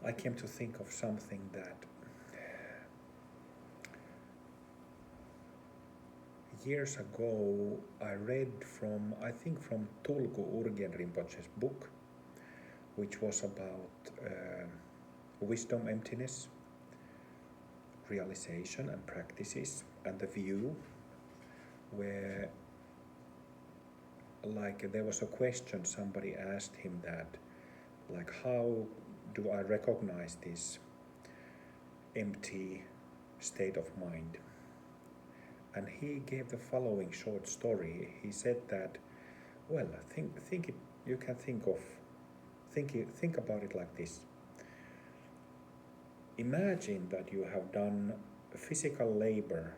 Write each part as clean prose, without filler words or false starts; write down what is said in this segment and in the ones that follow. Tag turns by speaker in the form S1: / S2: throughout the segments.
S1: I came to think of something that years ago I read I think from Tulku Urgyen Rinpoche's book, which was about wisdom, emptiness, realization and practices, and the view where, like, there was a question somebody asked him that, like, how do I recognize this empty state of mind? And he gave the following short story. He said that, well, you can think about it like this. Imagine that you have done physical labor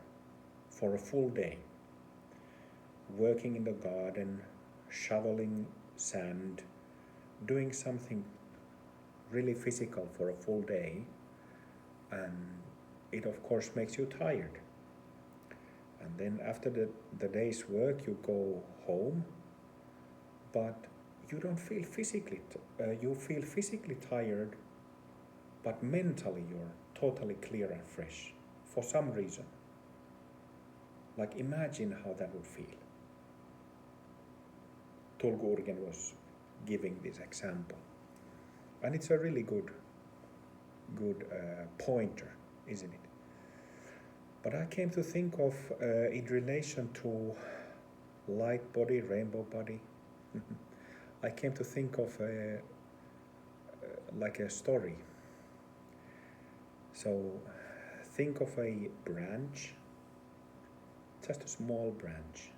S1: for a full day, working in the garden, shoveling sand, doing something really physical for a full day, and it of course makes you tired. And then after the day's work you go home, but you don't feel you feel physically tired, but mentally you're totally clear and fresh for some reason. Like, imagine how that would feel. Tulku Urgyen was giving this example, and it's a really good pointer, isn't it? But I came to think of in relation to light body, rainbow body. I came to think of like a story. So think of a branch, just a small branch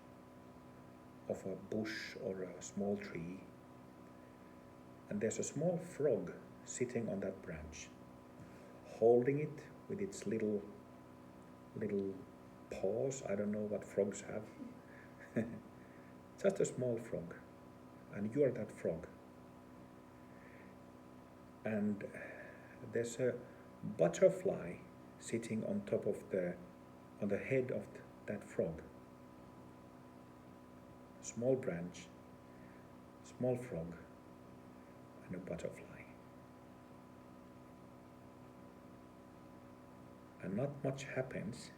S1: of a bush or a small tree, and there's a small frog sitting on that branch, holding it with its little paws. I don't know what frogs have. Just a small frog, and you are that frog. And there's a butterfly sitting on top of on the head of that frog. Small branch, small frog, and a butterfly. And not much happens.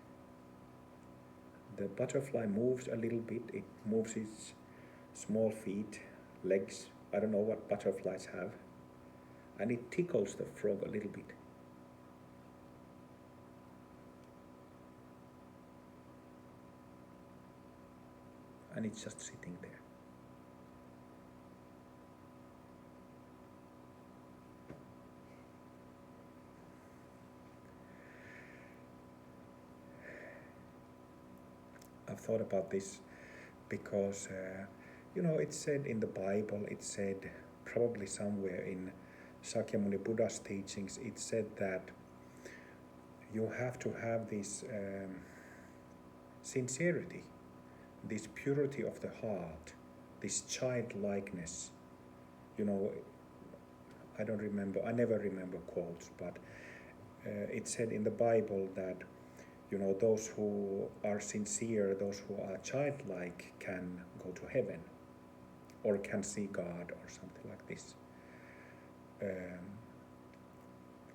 S1: The butterfly moves a little bit. It moves its small feet, legs. I don't know what butterflies have. And it tickles the frog a little bit. And it's just sitting there. I've thought about this because, it's said in the Bible, it said probably somewhere in Sakyamuni Buddha's teachings, it said that you have to have this sincerity, this purity of the heart, this childlikeness. I never remember quotes, but it said in the Bible that those who are sincere, those who are childlike can go to heaven or can see God or something like this.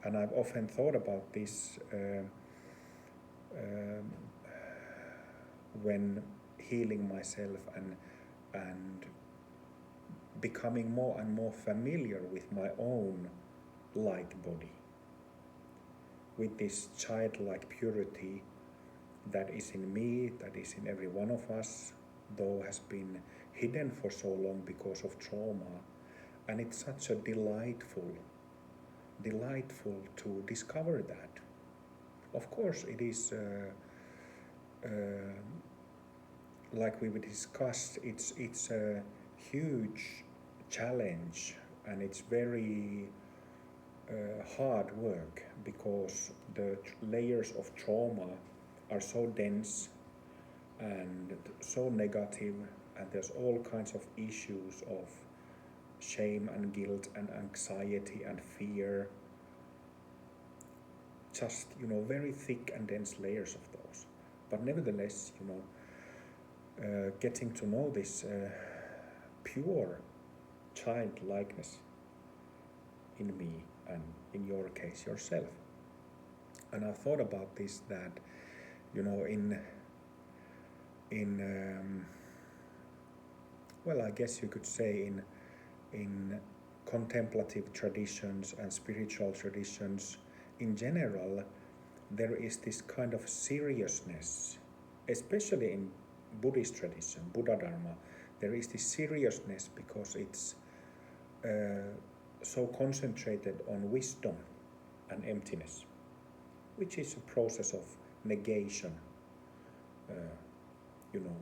S1: And I've often thought about this when healing myself and becoming more and more familiar with my own light body, with this childlike purity that is in me, that is in every one of us, though has been hidden for so long because of trauma. And it's such a delightful to discover that. Of course, it is like we discussed. It's a huge challenge, and it's very hard work because the layers of trauma are so dense and so negative, and there's all kinds of issues of shame and guilt and anxiety and fear, just very thick and dense layers of those. But nevertheless, getting to know this pure childlikeness in me and in your case yourself. And I thought about this, that in well, I guess you could say in contemplative traditions and spiritual traditions in general, there is this kind of seriousness, especially in Buddhist tradition, Buddha Dharma. There is this seriousness because it's so concentrated on wisdom and emptiness, which is a process of negation. Uh, you know,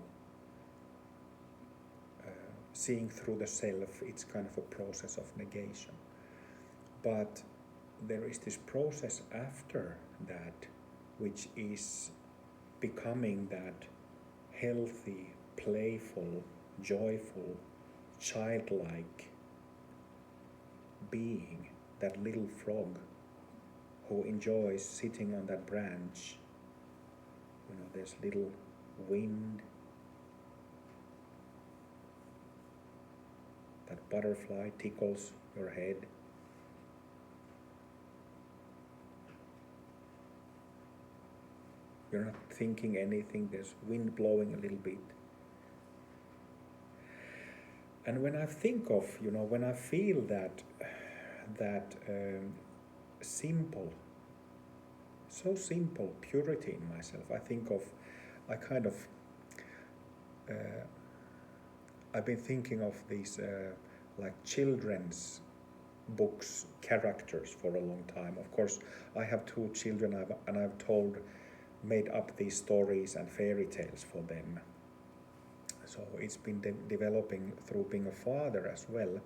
S1: Seeing through the self, it's kind of a process of negation. But there is this process after that, which is becoming that healthy, playful, joyful, childlike being, that little frog who enjoys sitting on that branch. There's little wind, that butterfly tickles your head. You're not thinking anything, there's wind blowing a little bit. And when I think of, when I feel that simple, so simple purity in myself, I've been thinking of these like children's books characters for a long time. Of course, I have 2 children, and I've made up these stories and fairy tales for them. So it's been developing through being a father as well.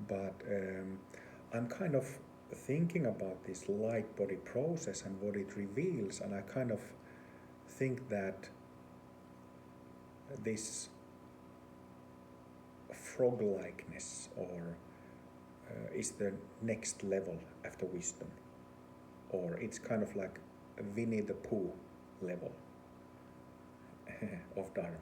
S1: But I'm kind of thinking about this light body process and what it reveals, and I kind of think that this frog-likeness is the next level after wisdom, or it's kind of like a Winnie the Pooh level of Dharma.